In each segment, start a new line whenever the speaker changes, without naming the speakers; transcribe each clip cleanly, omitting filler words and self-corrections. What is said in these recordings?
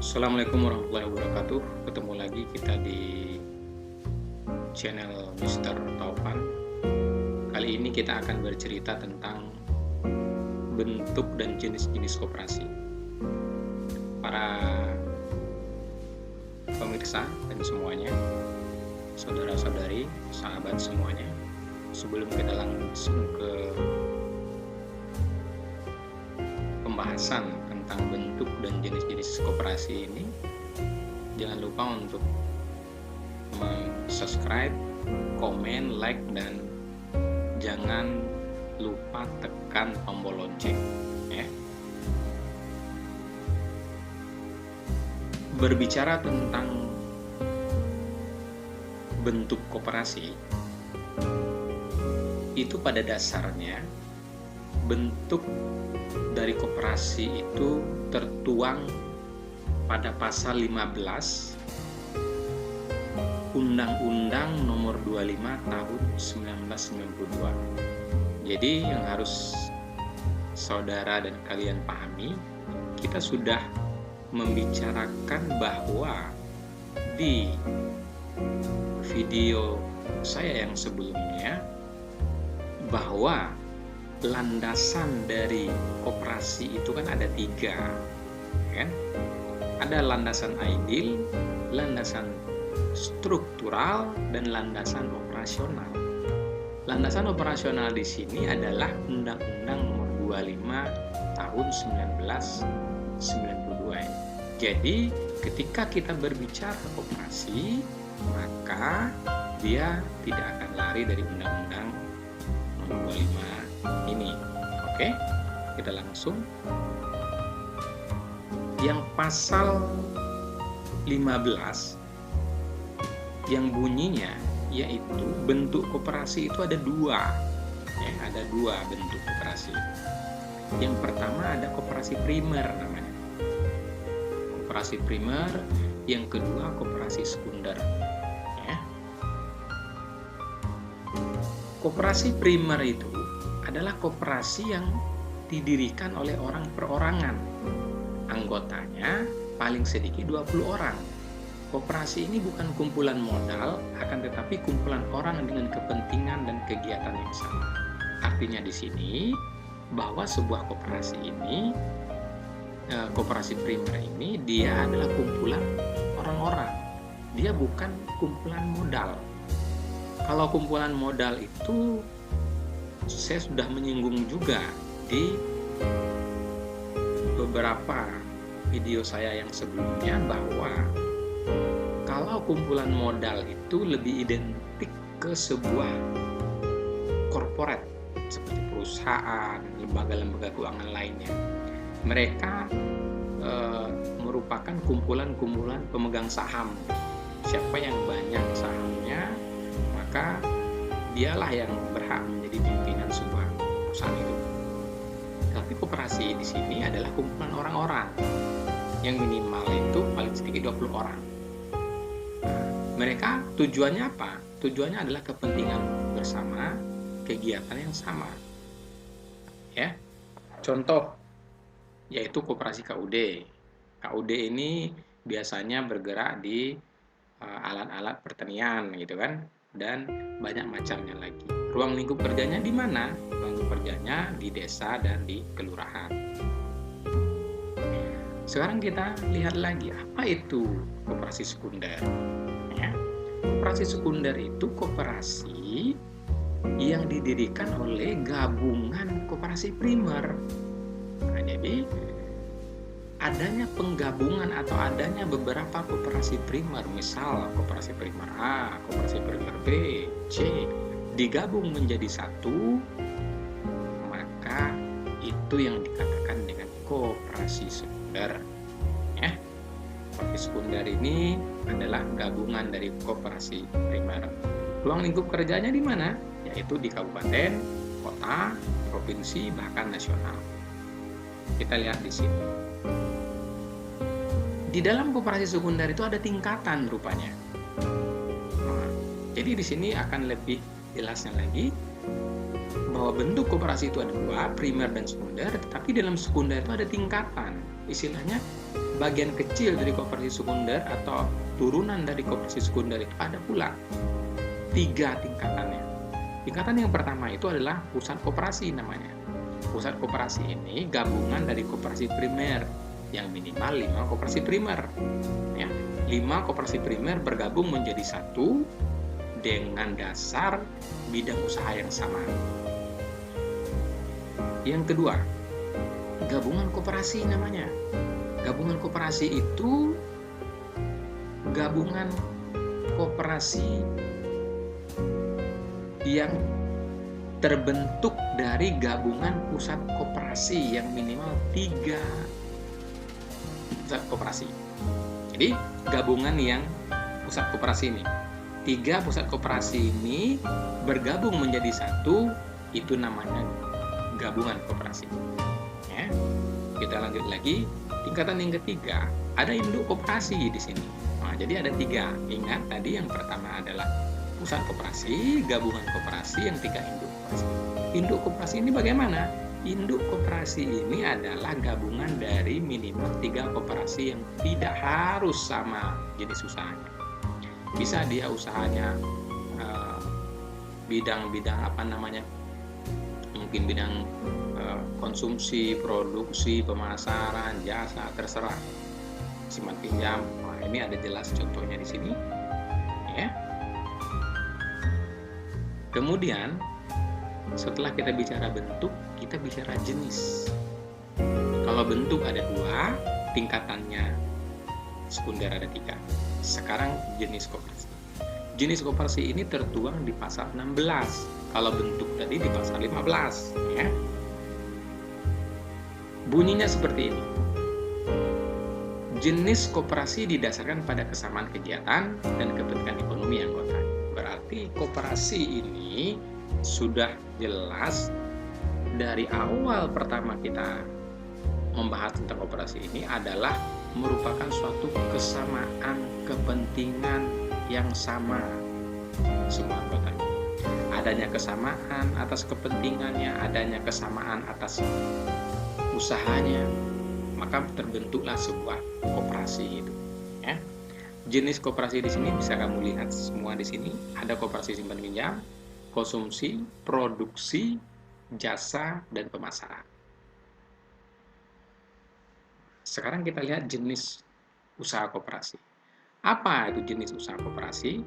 Assalamualaikum warahmatullahi wabarakatuh. Ketemu lagi kita di channel Mr. Taufan. Kali ini kita akan bercerita tentang bentuk dan jenis-jenis koperasi. Para pemirsa dan semuanya, saudara-saudari, sahabat semuanya, sebelum kita langsung ke pembahasan tentang bentuk dan jenis-jenis koperasi ini, jangan lupa untuk subscribe, komen, like, dan jangan lupa tekan tombol lonceng ya. Berbicara tentang bentuk koperasi, itu pada dasarnya bentuk dari koperasi itu tertuang pada pasal 15 Undang-Undang Nomor 25 Tahun 1992. Jadi yang harus saudara dan kalian pahami, kita sudah membicarakan bahwa di video saya yang sebelumnya bahwa landasan dari koperasi itu kan ada 3, kan? Ada landasan ideal, landasan struktural, dan landasan operasional. Landasan operasional di sini adalah Undang-Undang Nomor 25 Tahun 1992. Jadi, ketika kita berbicara koperasi, maka dia tidak akan lari dari Undang-Undang Nomor 25 ini. Oke, kita langsung. Yang pasal 15 yang bunyinya yaitu bentuk koperasi itu ada 2 ya, ada 2 bentuk koperasi. Yang pertama ada koperasi primer namanya, koperasi primer. Yang kedua koperasi sekunder ya. Koperasi primer itu adalah koperasi yang didirikan oleh orang perorangan. Anggotanya paling sedikit 20 orang. Koperasi ini bukan kumpulan modal, akan tetapi kumpulan orang dengan kepentingan dan kegiatan yang sama. Artinya di sini bahwa sebuah koperasi ini, koperasi primer ini, dia adalah kumpulan orang-orang. Dia bukan kumpulan modal. Kalau kumpulan modal itu saya sudah menyinggung juga di beberapa video saya yang sebelumnya bahwa kalau kumpulan modal itu lebih identik ke sebuah korporat seperti perusahaan, lembaga-lembaga keuangan lainnya. Mereka merupakan kumpulan-kumpulan pemegang saham. Siapa yang banyak sahamnya, maka dialah yang berhak menjadi pimpinan sebuah perusahaan itu. Tapi koperasi di sini adalah kumpulan orang-orang yang minimal itu paling sedikit 20 orang. Mereka tujuannya apa? Tujuannya adalah kepentingan bersama, kegiatan yang sama. Ya. Contoh yaitu koperasi KUD. KUD ini biasanya bergerak di alat-alat pertanian gitu kan, dan banyak macamnya lagi. Ruang lingkup kerjanya di mana? Ruang lingkup kerjanya di desa dan di kelurahan. Sekarang kita lihat lagi, apa itu koperasi sekunder? Ya. Koperasi sekunder itu koperasi yang didirikan oleh gabungan koperasi primer. Nah, jadi adanya penggabungan atau adanya beberapa koperasi primer, misal koperasi primer A, koperasi primer B, C, digabung menjadi satu, maka itu yang dikatakan dengan koperasi sekunder. Ya, koperasi sekunder ini adalah gabungan dari koperasi primer. Ruang lingkup kerjanya di mana? Yaitu di kabupaten, kota, provinsi, bahkan nasional. Kita lihat di sini. Di dalam koperasi sekunder itu ada tingkatan rupanya. Nah, jadi di sini akan lebih jelasnya lagi bahwa bentuk koperasi itu ada 2, primer dan sekunder, tetapi dalam sekunder itu ada tingkatan. Istilahnya bagian kecil dari koperasi sekunder atau turunan dari koperasi sekunder itu ada pula 3 tingkatannya. Tingkatan yang pertama itu adalah pusat koperasi namanya. Pusat koperasi ini gabungan dari koperasi primer yang minimal 5 koperasi primer. Ya, 5 koperasi primer bergabung menjadi satu dengan dasar bidang usaha yang sama. Yang kedua, gabungan koperasi namanya. Gabungan koperasi itu gabungan koperasi yang terbentuk dari gabungan pusat koperasi yang minimal 3 pusat koperasi. Jadi gabungan yang pusat koperasi ini, 3 pusat koperasi ini bergabung menjadi satu, itu namanya gabungan koperasi. Ya. Kita lanjut lagi, tingkatan yang ketiga ada induk koperasi di sini. Nah, jadi ada 3. Ingat tadi yang pertama adalah pusat koperasi, gabungan koperasi, yang 3 induk koperasi. Induk koperasi ini bagaimana? Induk koperasi ini adalah gabungan dari minimal 3 koperasi yang tidak harus sama jenis usahanya. Bisa dia usahanya bidang-bidang apa namanya? Mungkin bidang konsumsi, produksi, pemasaran, jasa, terserah. Simpan pinjam. Nah, ini ada jelas contohnya di sini. Ya. Kemudian setelah kita bicara bentuk, kita bicara jenis. Kalau bentuk ada 2, tingkatannya sekunder ada 3. Sekarang jenis koperasi. Jenis koperasi ini tertuang di pasal 16. Kalau bentuk tadi di pasal 15, ya. Bunyinya seperti ini. Jenis koperasi didasarkan pada kesamaan kegiatan dan kepentingan ekonomi anggota. Berarti koperasi ini sudah jelas dari awal pertama kita membahas tentang koperasi ini adalah merupakan suatu kesamaan kepentingan yang sama semua anggotanya. Adanya kesamaan atas kepentingannya, adanya kesamaan atas usahanya, maka terbentuklah sebuah koperasi itu. Ya. Jenis koperasi di sini bisa kamu lihat semua di sini. Ada koperasi simpan pinjam, konsumsi, produksi, jasa, dan pemasaran. Sekarang kita lihat jenis usaha koperasi. Apa itu jenis usaha koperasi?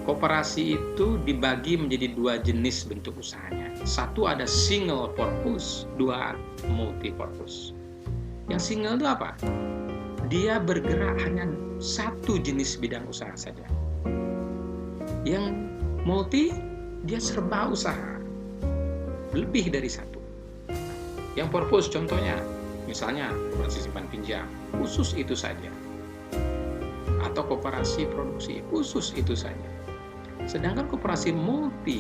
Koperasi itu dibagi menjadi 2 jenis bentuk usahanya. Satu ada single purpose, 2 multi purpose. Yang single itu apa? Dia bergerak hanya satu jenis bidang usaha saja. Yang multi, dia serba usaha, lebih dari satu. Yang purpose contohnya, misalnya koperasi simpan pinjam, khusus itu saja. Atau koperasi produksi, khusus itu saja. Sedangkan koperasi multi,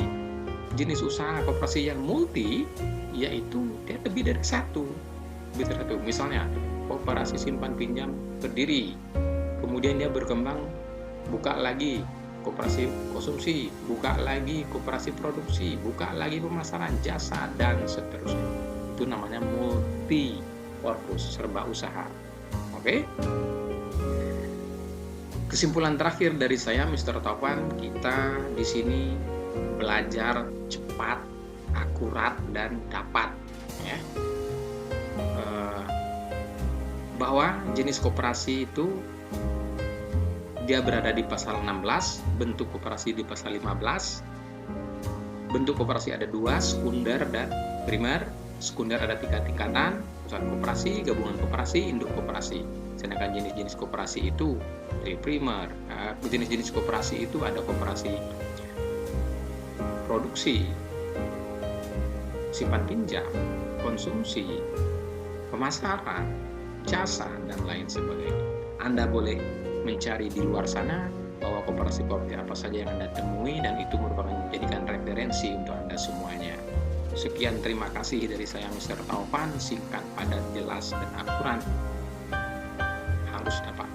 jenis usaha koperasi yang multi, yaitu dia lebih dari satu. Misalnya, koperasi simpan pinjam berdiri, kemudian dia berkembang, buka lagi koperasi konsumsi, buka lagi koperasi produksi, buka lagi pemasaran, jasa, dan seterusnya. Itu namanya multi purpose, serba usaha. Oke? Kesimpulan terakhir dari saya, Mr. Taufan, kita di sini belajar cepat, akurat, dan dapat, ya. Bahwa jenis koperasi itu dia berada di pasal 16, bentuk koperasi di pasal 15. Bentuk koperasi ada 2, sekunder dan primer. Sekunder ada 3 tingkatan, pusat koperasi, gabungan koperasi, induk koperasi. Sedangkan jenis-jenis koperasi itu dari primer. Jenis-jenis koperasi itu ada koperasi produksi, simpan pinjam, konsumsi, pemasaran, jasa, dan lain sebagainya. Anda boleh mencari di luar sana bahwa koperasi-koperasi apa saja yang Anda temui, dan itu merupakan menjadikan referensi untuk Anda semuanya. Sekian, terima kasih dari saya, Mr. Taufan. Singkat, padat, jelas, dan akurat. Harus dapat.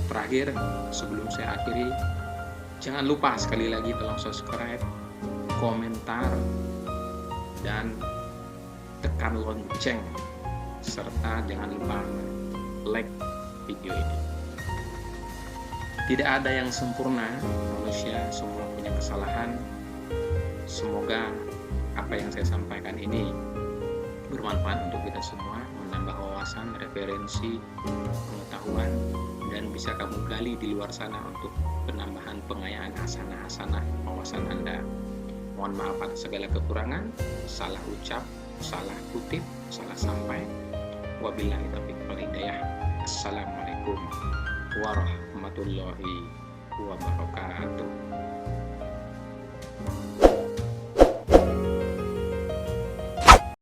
Terakhir, sebelum saya akhiri, jangan lupa sekali lagi tolong subscribe, komentar, dan tekan lonceng, serta jangan lupa like video ini. Tidak ada yang sempurna, manusia semua punya kesalahan. Semoga apa yang saya sampaikan ini bermanfaat untuk kita semua, menambah wawasan, referensi, pengetahuan, dan bisa kamu gali di luar sana untuk penambahan pengayaan hasanah-hasanah wawasan Anda. Mohon maaf atas segala kekurangan, salah ucap, salah kutip, salah sampai. Wabillahi taufiq wal hidayah. Assalamualaikum warahmatullahi wabarakatuh.